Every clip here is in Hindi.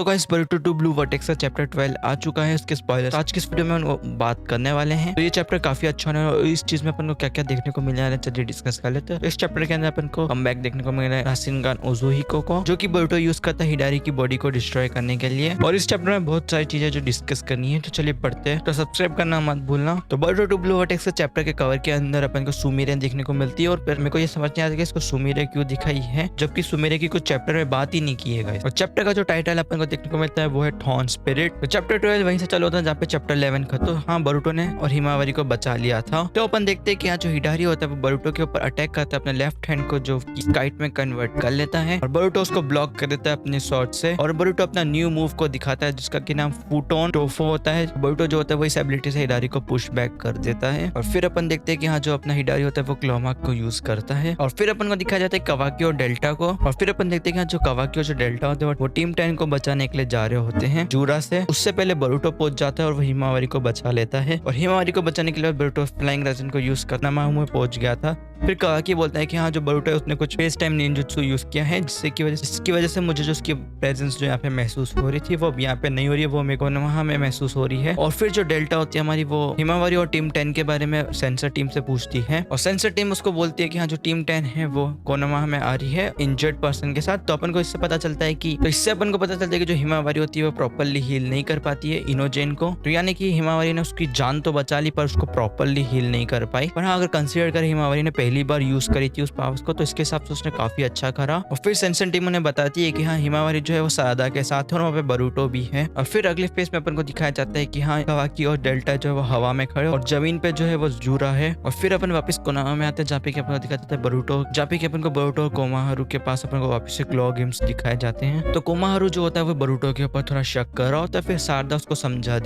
तो गाइस बरूटो 2 ब्लू वर्टेक्स का चैप्टर 12 आ चुका है। उसके स्पॉयलर्स आज की इस वीडियो में हम बात करने वाले हैं। तो ये चैप्टर काफी अच्छा होने वाला है और इस चीज में अपन को क्या क्या देखने को मिलने वाला है चलिए डिस्कस कर लेते हैं। तो इस चैप्टर के अंदर अपन को कमबैक देखने को मिल रहा है राशिनगान ओज़ुहिको को, जो कि बरूटो यूज करता है हिडारी की बॉडी को डिस्ट्रॉय करने के लिए। और इस चैप्टर में बहुत सारी चीजें जो डिस्कस करनी है, तो चलिए पढ़ते हैं। तो सब्सक्राइब करना मत भूलना। तो बरूटो 2 ब्लू वर्टेक्स के चैप्टर के कवर के अंदर अपन को सुमिरे देखने को मिलती है और फिर मेरे को ये समझ नहीं आता कि इसको सुमिरे क्यों दिखाई है, जबकि सुमिरे की कुछ चैप्टर में बात ही नहीं की है गाइस। और चैप्टर का जो टाइटल अपन को देखने को मिलता है वो है थॉर्न स्पिरिट। तो चैप्टर 12 वहीं से चालू होता है जहाँ पे चैप्टर 11 खत्म। हाँ, बरूटो ने और हिमावरी को बचा लिया था। तो अपन देखते हैं कि यहाँ जो हिडारी होता है वो बरूटो के ऊपर अटैक करता है, अपने लेफ्ट हैंड को जो काइट में कन्वर्ट कर लेता है और बरूटो उसको ब्लॉक कर देता है अपने शॉट से। और बरूटो अपना न्यू मूव को दिखाता है जिसका की नाम फूटोन टोफो होता है। बरूटो जो होता है वो इस एबिलिटी से हिडारी को पुश बैक कर देता है। और फिर अपन देखते हैं कि यहाँ जो अपना हिडारी होता है वो क्लोमाक को यूज करता है। और फिर अपन को दिखाया जाता है कवाकी और डेल्टा को। और फिर अपन देखते हैं कि यहाँ जो कवाकी और जो डेल्टा होते हैं वो टीम 10 को बचाने के लिए जा रहे होते हैं जूरा से। उससे पहले बरूटो पहुंच जाता है और वो हिमावरी को बचा लेता है। और हिमावरी को बचाने के लिए बरूटो फ्लाइंग रेजिन को यूज करना में पहुंच गया था। फिर कवाकी बोलता है कि हाँ जो बरूटो है उसने कुछ स्पेस टाइम निंजुत्सु यूज किया है जिसकी वजह से मुझे जो उसकी प्रेजेंस जो यहाँ पे महसूस हो रही थी वो यहाँ पे नहीं हो रही है, वो मेरे को वहाँ में महसूस हो रही है। और फिर जो डेल्टा होती है हमारी वो हिमावरी और टीम 10 के बारे में सेंसर टीम से पूछती है और सेंसर टीम उसको बोलती है कि हाँ जो टीम 10 है वो कोनोमा में आ रही है इंजर्ड पर्सन के साथ। तो अपन को इससे पता चलता है कि इससे अपन को पता चलता है कि जो हिमावरी होती है वो प्रॉपरली हील नहीं कर पाती है इनोजेन को। तो यानी कि हिमावरी ने उसकी जान तो बचा ली पर उसको प्रॉपरली हील नहीं कर पाई। पर हाँ, अगर कंसीडर कर हिमावरी ने पहली बार यूज करी थी उस पावर्स को तो इसके हिसाब से उसने काफी अच्छा करा। और फिर सेंसर टीम उन्हें बताती है कि हाँ हिमावरी जो है वो सादा के साथ है और वहाँ पे बरूटो भी है। और फिर अगले फेज में अपन को दिखाया जाता है कि हाँ कवाकी और डेल्टा जो है वो हवा में खड़े और जमीन पे जो है वो जूरा है। और फिर अपन वापस कोनामा में आते हैं जहाँ पे अपन को दिखाया जाता है बरूटो, जहाँ पे अपन को बरूटो और कोमाहारू के पास अपन को वापस से क्लॉ गेम्स दिखाए जाते हैं। तो कोमाहारू जो होता है वो बरूटो के ऊपर थोड़ा शक कर रहा होता है। फिर शारदा उसको समझा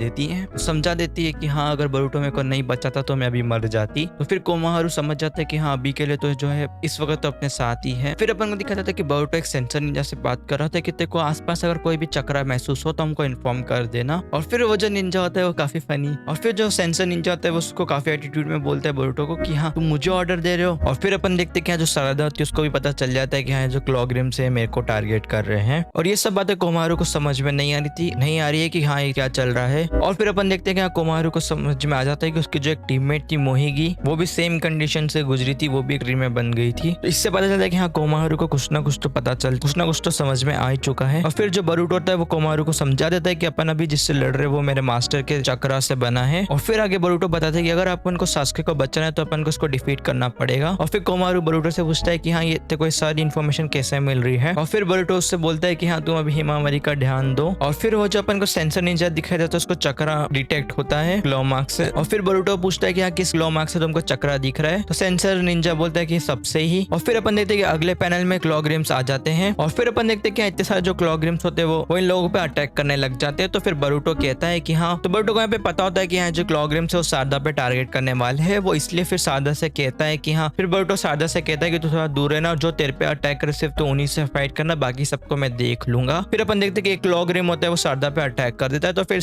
देती है कि हाँ अगर बरूटो मेरे को नहीं बचाता तो मैं अभी मर जाती। तो फिर कोमाहारू समझ जाता है कि हाँ अभी के लिए तो जो है इस वक्त तो अपने साथ ही है। फिर अपन को दिखाया जाता है कि बरूटो एक सेंसर निंजा से बात कर रहा था कि तेरे को आसपास अगर कोई भी चक्रा महसूस हो तो हमको इन्फॉर्म कर देना। और फिर वो जो निंजा होता है वो काफी फनी और फिर जो सेंसर निंजा होता है वो उसको काफी एटीट्यूड में बोलता है बरूटो को कि हाँ तुम मुझे ऑर्डर दे रहे हो। और फिर अपन देखते हैं कि जो शारदा होती है उसको भी पता चल जाता है कि हाँ जो क्लॉग्रिम से मेरे को टारगेट कर रहे हैं। और ये सब बातें कोमाहारू को समझ में नहीं आ रही है कि हाँ ये क्या चल रहा है। और फिर अपन देखते हैं कि कोमाहारू को समझ में आ जाता है कि उसकी जो एक टीममेट थी मोहिगी वो भी सेम कंडीशन से गुजरी थी, वो भी एक रीम में बन गई थी। तो इससे पता चलता है कि हाँ कोमाहारू को कुछ ना कुछ तो समझ में आ ही चुका है। और फिर जो बरूटो होता है वो कोमाहारू को समझा देता है कि अपन अभी जिससे लड़ रहे वो मेरे मास्टर के चक्रा से बना है। और फिर आगे बरूटो बताते हैं कि अगर अपन को सास्के को बचाना है तो अपन को उसको डिफीट करना पड़ेगा। और फिर कोमाहारू बरूटो से पूछता है कि हाँ ये तेरे को सारी इन्फॉर्मेशन कैसे मिल रही है। और फिर बरूटो उससे बोलता है कि हाँ तुम अभी हिमावरी का ध्यान दो। और फिर वो जो अपन को सेंसर निंजा दिखाई देता है उसको चक्रा डिटेक्ट होता है क्लॉ मार्क से। और फिर बरूटो पूछता है कि हाँ किस क्लॉ मार्क से तुमको चक्रा दिख रहा है। तो सेंसर निंजा बोलता है कि सबसे ही। और फिर अपन देखते हैं कि अगले पैनल में क्लॉग्रिम्स आ जाते हैं और फिर अपन देखते हैं कि इतने सारे जो क्लॉग्रिम्स होते हैं वो इन लोगों पे अटैक करने लग जाते हैं। तो फिर बरूटो कहता है कि हाँ, तो बरूटो को यहाँ पे पता होता है कि यहाँ जो क्लॉग्रिम्स है वो शारदा पे टारगेट करने वाले है, वो इसलिए फिर शारदा से कहता है कि हाँ, फिर बरूटो शारदा से कहता है कि तू थोड़ा दूर रहना और जो तेरे पे अटैक करे सिर्फ तो उन्हीं से फाइट करना, बाकी सबको मैं देख लूंगा। फिर अपन देखते हैं कि एक क्लॉग्रिम होता है वो शारदा पे अटैक कर देता है। तो फिर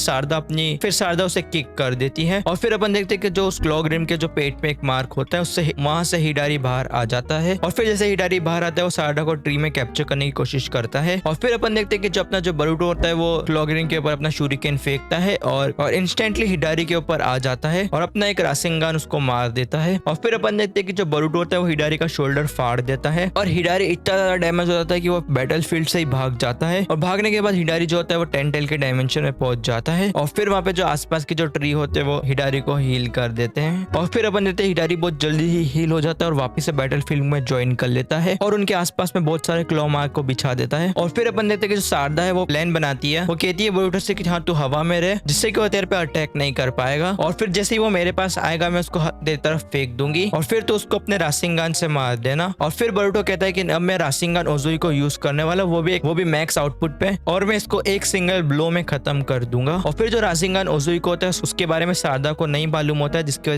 शारदा उसे किक कर देती है। और फिर अपन देखते हैं कि जो उस क्लॉग्रिम के जो पेट में एक मार्क होता है उससे वहां से हिडारी बाहर आ जाता है। और फिर जैसे हिडारी बाहर आता है वो शारदा को ट्री में कैप्चर करने की कोशिश करता है। और फिर अपन देखते हैं कि जो अपना जो बरूटो होता है वो क्लॉग्रिम के ऊपर अपना शूरिकेन फेंकता है और इंस्टेंटली हिडारी के ऊपर आ जाता है और अपना एक राशिनगान उसको मार देता है। और फिर अपन देखते हैं कि जो बरूटो होता है वो हिडारी का शोल्डर फाड़ देता है और हिडारी इतना ज्यादा डैमेज हो जाता है कि वो बैटलफील्ड से ही भाग जाता है। और भागने के बाद हिडारी जो होता है वो 10 टेल के डायमेंशन में पहुंच जाता है। और फिर वहाँ पे जो आसपास के जो ट्री होते हैं वो हिडारी को हील कर देते हैं। और फिर अपन देखते हैं हिडारी बहुत जल्दी ही हील हो जाता है और वापस से बैटलफील्ड में ज्वाइन कर लेता है और उनके आसपास में बहुत सारे क्लॉ मार्क को बिछा देता है। और फिर अपन देखते हैं कि जो शारदा है वो प्लान बनाती है, वो कहती है बरूटो से कि हाँ तू हवा में रहे जिससे कि वो तेरे पे अटैक नहीं कर पाएगा। और फिर जैसे ही वो मेरे पास आएगा मैं उसको तेरी तरफ फेंक दूंगी और फिर तो उसको अपने राशिनगान से मार देना। और फिर बरूटो कहता है कि अब मैं राशिनगान ओज़ुई को यूज करने वाला, वो भी मैक्स आउटपुट पे, और मैं इसको एक सिंगल ब्लो में खत्म कर दूंगा। और फिर जो राशिनगान ओज़ुई को होता है उसके बारे में शारदा को नहीं मालूम होता है, जिसकी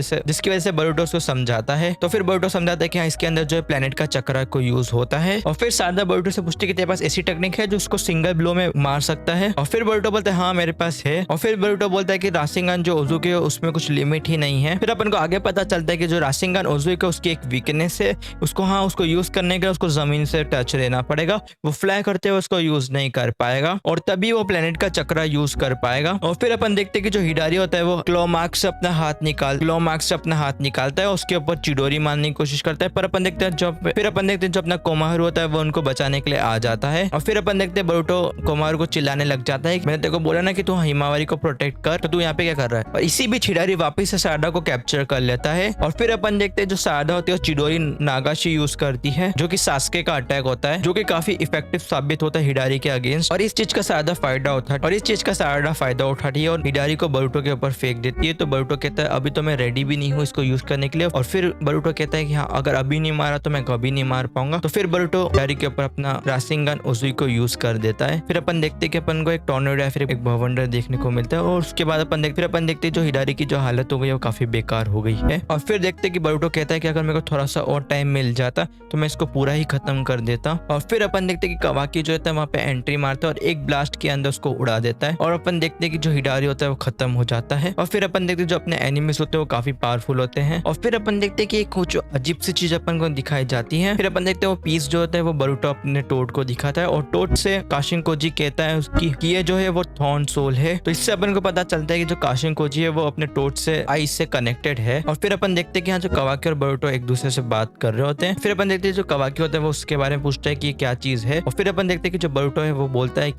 वजह से बरूटो उसको समझाता है। तो फिर बरूटो समझाता है कि हाँ इसके अंदर जो है प्लेनेट का चक्रा को यूज होता है। और फिर शारदा बरूटो से पूछती है कि तेरे पास ऐसी टेक्निक है जो उसको सिंगल ब्लो में मार सकता है। और फिर बरूटो बोलता है हाँ मेरे पास है। और फिर बरूटो बोलता है कि राशिनगान जो ओज़ुई है उसमें कुछ लिमिट ही नहीं है। फिर अपन को आगे पता चलता है कि जो राशिनगान ओज़ुई है उसकी एक वीकनेस है, उसको यूज करने के लिए उसको जमीन से टच रहना पड़ेगा, वो फ्लाई करते हुए उसको यूज नहीं कर पाएगा। पाएगा और तभी वो प्लेनेट का चक्रा यूज कर पाएगा। और फिर अपन देखते हैं कि जो हिडारी होता है वो क्लोमार्क से अपना हाथ निकालता है, उसके ऊपर चिडोरी मारने की कोशिश करता है, पर अपन देखते हैं जो अपना कोमाहरू होता है वो उनको बचाने के लिए आ जाता है। और फिर अपन देखते हैं बोरुटो कोमाहरू को चिल्लाने लग जाता है, मैंने तेरे को बोला ना कि तू हिमावारी को प्रोटेक्ट कर, तो तू यहाँ पे क्या कर रहा है। और इसी बीच हिडारी वापस से सारदा को कैप्चर कर लेता है। और फिर अपन देखते हैं जो सारदा होती है वो चिडोरी नागाशी यूज करती है, जो कि सास्के का अटैक होता है, जो कि काफी इफेक्टिव साबित होता है हिडारी के अगेंस्ट। और इस चीज का सारदा फायदा उठाती है और हिडारी को बोरुटो के ऊपर फेंक देती है। तो बोरुटो कहता है अभी तो मैं रेडी भी नहीं हूँ इसको यूज करने के लिए। और फिर बोरुटो कहता है कि हाँ, अगर अभी नहीं मारा तो मैं कभी नहीं मार पाऊंगा। तो फिर बोरुटो हिडारी के ऊपर अपना राशिंगन उजुई को यूज कर देता है। फिर अपन देखते हैं कि अपन को एक टॉर्नेडो या फिर एक भवंडर देखने को मिलता है। और उसके बाद अपन देखते हैं जो हिडारी की जो हालत हो गई है वो काफी बेकार हो गई है। और फिर देखते हैं कि बोरुटो कहता है कि अगर मेरे को थोड़ा सा और टाइम मिल जाता तो मैं इसको पूरा ही खत्म कर देता। और फिर अपन देखते हैं कि कावाकी जो है वहाँ पे एंट्री मारता है और एक ब्लास्ट के अंदर उसको उड़ा देता है। और अपन देखते हैं कि जो हिडारी होता है वो खत्म हो जाता है। और फिर अपन देखते हैं जो अपने एनिमीज होते हैं वो काफी पावरफुल होते हैं। और फिर अपन देखते हैं कि एक कुछ अजीब सी चीज अपन को दिखाई जाती है। फिर अपन देखते हैं वो पीस जो होता है वो बोरुटो अपने टोड को दिखाता है और टोड से काशिनकोजी कहता है उसकी कि ये जो है वो थॉर्न सोल है। तो इससे अपन को पता चलता है कि जो काशिनकोजी है वो अपने टोड से आइस से कनेक्टेड है। और फिर अपन देखते हैं कि यहाँ जो कावाकी और बोरुटो एक दूसरे से बात कर रहे होते हैं। फिर अपन देखते हैं जो कावाकी होता है वो उसके बारे में पूछता है कि ये क्या चीज है। और फिर अपन देखते हैं कि जो बोरुटो है वो बोलता है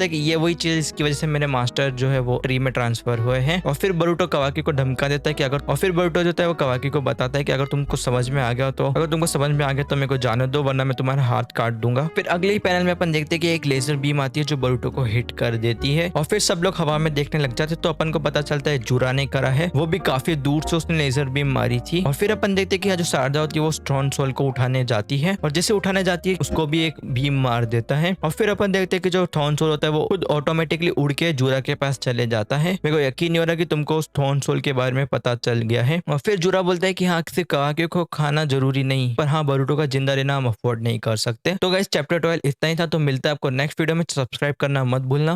कि ये वही चीज इसकी वजह से मेरे मास्टर जो है वो ट्री में ट्रांसफर हुए हैं। और फिर बोरुटो कावाकी को धमका देता है कि अगर, और फिर बोरुटो जो है वो कावाकी को बताता है कि अगर तुमको समझ में आ गया तो मेरे को जाने दो, वरना मैं तुम्हारा हाथ काट दूंगा। फिर अगले ही पैनल में अपन देखते हैं कि एक लेजर बीम आती है जो बोरुटो को हिट कर देती है। और फिर सब लोग हवा में देखने लग जाते हैं। तो अपन को पता चलता है जुरा ने करा है, वो भी काफी दूर से उसने लेजर बीम मारी थी। और फिर अपन देखते हैं कि जो सारदा होती है वो थॉर्न सोल को उठाने जाती है और जैसे उठाने जाती है उसको भी एक बीम मार देता है। और फिर अपन देखते हैं कि जो थॉर्न सोल होता है वो खुद ऑटोमेटिकली उड़ के जुरा के पास चले जाता है। मेरे को यकीन नहीं हो रहा कि तुमको उस थॉर्न सोल के बारे में पता चल गया है। और फिर जुरा बोलता है कि हाँ, सिर्फ कावाकी को खाना जरूरी नहीं, पर हाँ, बोरुटो का जिंदा रहना हम अफोर्ड नहीं कर सकते। तो गाइस चैप्टर 12 इतना ही था। तो मिलता है आपको नेक्स्ट वीडियो में। सब्सक्राइब करना मत भूलना।